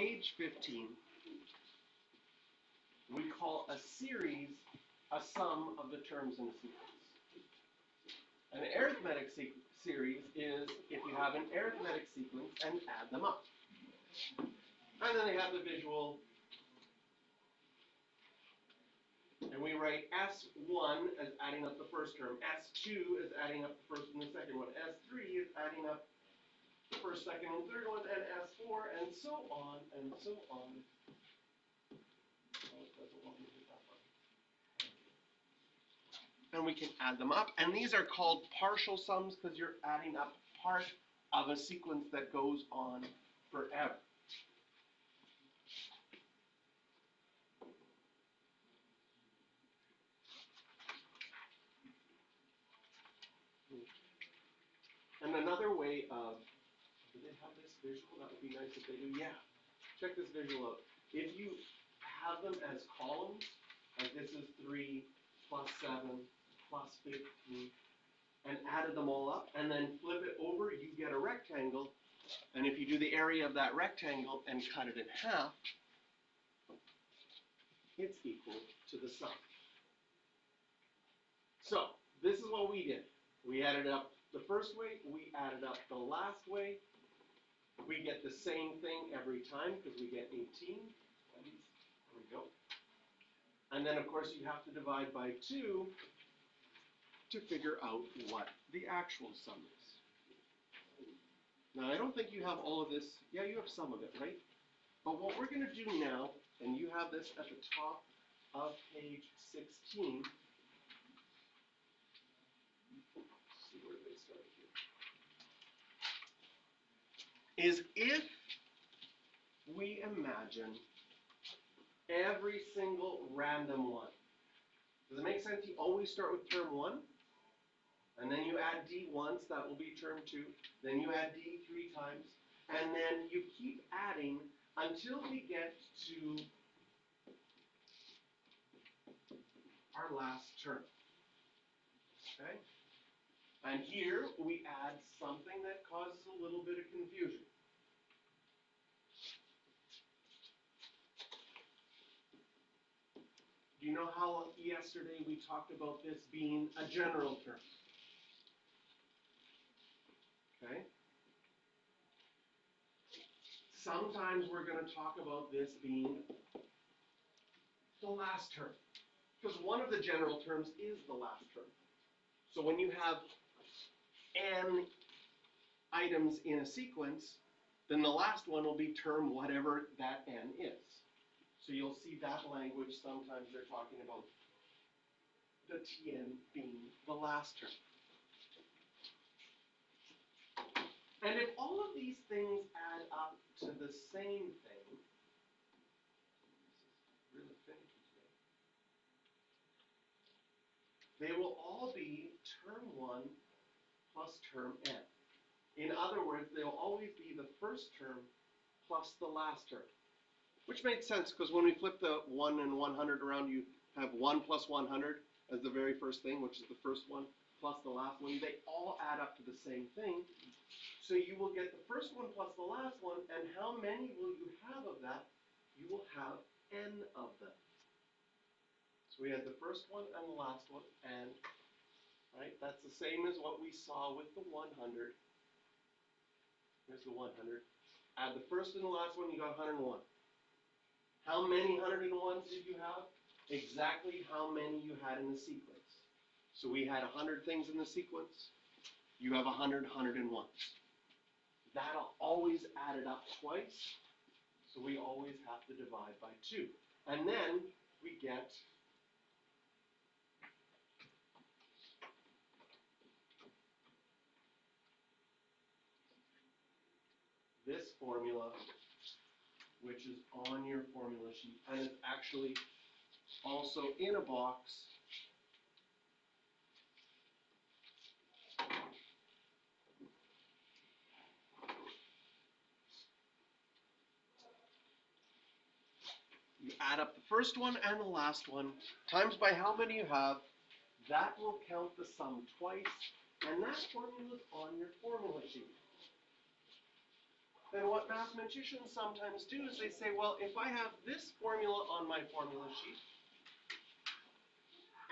page 15, we call a series a sum of the terms in a sequence. An arithmetic series is if you have an arithmetic sequence and add them up. And then they have the visual. And we write S1 as adding up the first term. S2 is adding up the first and the second one. S3 is adding up the first, second, and third one. And S4, and so on, and so on. Oh, it doesn't want me to do that one. And we can add them up. And these are called partial sums because you're adding up part of a sequence that goes on forever. And another way of, do they have this visual? That would be nice if they do. Yeah, check this visual out. If you have them as columns, like this is 3 plus 7 plus 15, and added them all up, and then flip it over, you get a rectangle. And if you do the area of that rectangle and cut it in half, it's equal to the sum. So, this is what we did. We added up the first way, we added up the last way. We get the same thing every time because we get 18. There we go. And then, of course, you have to divide by 2 to figure out what the actual sum is. Now, I don't think you have all of this. Yeah, you have some of it, right? But what we're going to do now, and you have this at the top of page 16. Is if we imagine every single random one. Does it make sense? You always start with term 1, and then you add D once, that will be term 2. Then you add D 3 times, and then you keep adding until we get to our last term. Okay? And here we add something that causes a little bit of confusion. Do you know how yesterday we talked about this being a general term? Okay? Sometimes we're going to talk about this being the last term, because one of the general terms is the last term. So when you have n items in a sequence, then the last one will be term whatever that n is. So you'll see that language, sometimes they're talking about the Tn being the last term. And if all of these things add up to the same thing, this is really finicky today, they will all be term 1 plus term n. In other words, they'll always be the first term plus the last term. Which makes sense, because when we flip the 1 and 100 around, you have 1 plus 100 as the very first thing, which is the first one, plus the last one. They all add up to the same thing. So you will get the first one plus the last one, and how many will you have of that? You will have n of them. So we had the first one and the last one, and right, that's the same as what we saw with the 100. Here's the 100. Add the first and the last one, you got 101. How many 101s did you have? Exactly how many you had in the sequence. So we had 100 things in the sequence. You have 100 101s. That'll always add it up twice. So we always have to divide by 2. And then we get this formula, which is on your formula sheet, and it's actually also in a box. You add up the first one and the last one, times by how many you have, that will count the sum twice, and that formula is on your formula sheet. then what mathematicians sometimes do is they say, well, if I have this formula on my formula sheet,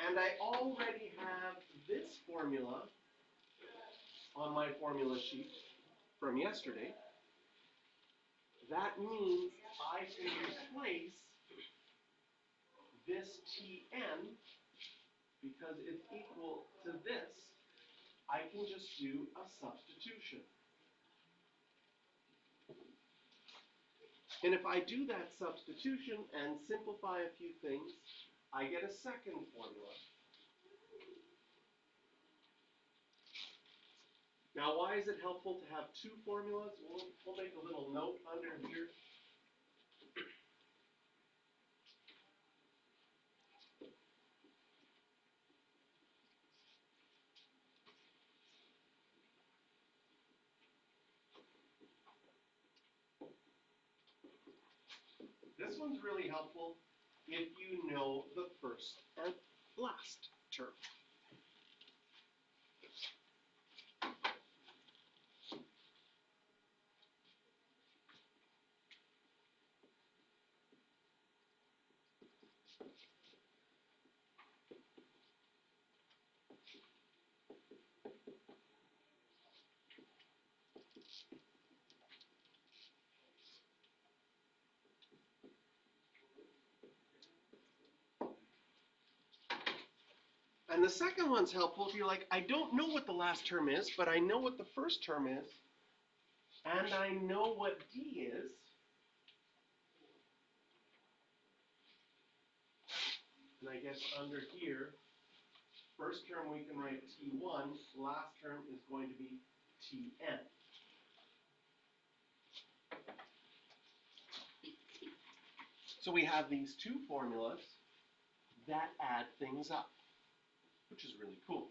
and I already have this formula on my formula sheet from yesterday, that means I can replace this Tn, because it's equal to this, I can just do a substitution. And if I do that substitution and simplify a few things, I get a second formula. Now, why is it helpful to have two formulas? We'll make a little note under here. This one's really helpful if you know the first and last term. And the second one's helpful if you're like, I don't know what the last term is, but I know what the first term is, and I know what D is. And I guess under here, first term we can write T1, last term is going to be Tn. So we have these two formulas that add things up, which is really cool.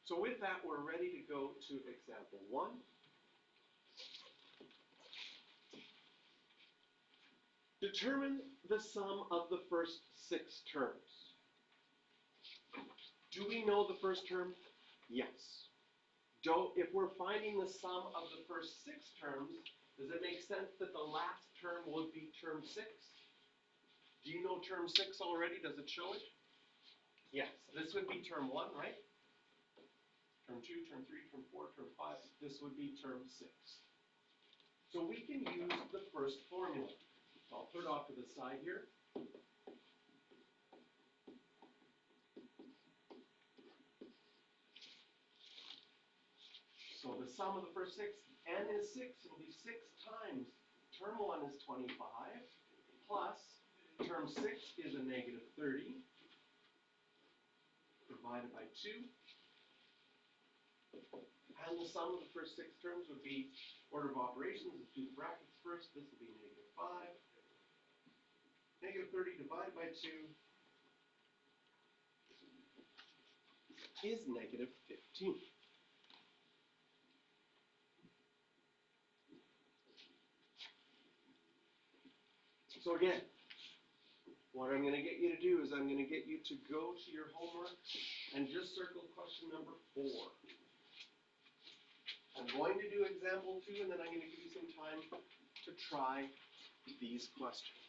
So with that, we're ready to go to example 1. Determine the sum of the first 6 terms. Do we know the first term? Yes. If we're finding the sum of the first 6 terms, does it make sense that the last term would be term 6? Do you know term 6 already? Does it show it? Yes. This would be term 1, right? Term 2, term 3, term 4, term 5. This would be term 6. So we can use the first formula. I'll put it off to the side here. So the sum of the first 6, n is 6, it'll be 6 times term 1 is 25, plus term 6 is a negative 30, divided by 2. And the sum of the first 6 terms would be order of operations. Let's do the brackets first. This will be negative 5. Negative 30 divided by 2 is negative 15. So again, what I'm going to get you to do is I'm going to get you to go to your homework and just circle question number 4. I'm going to do example 2, and then I'm going to give you some time to try these questions.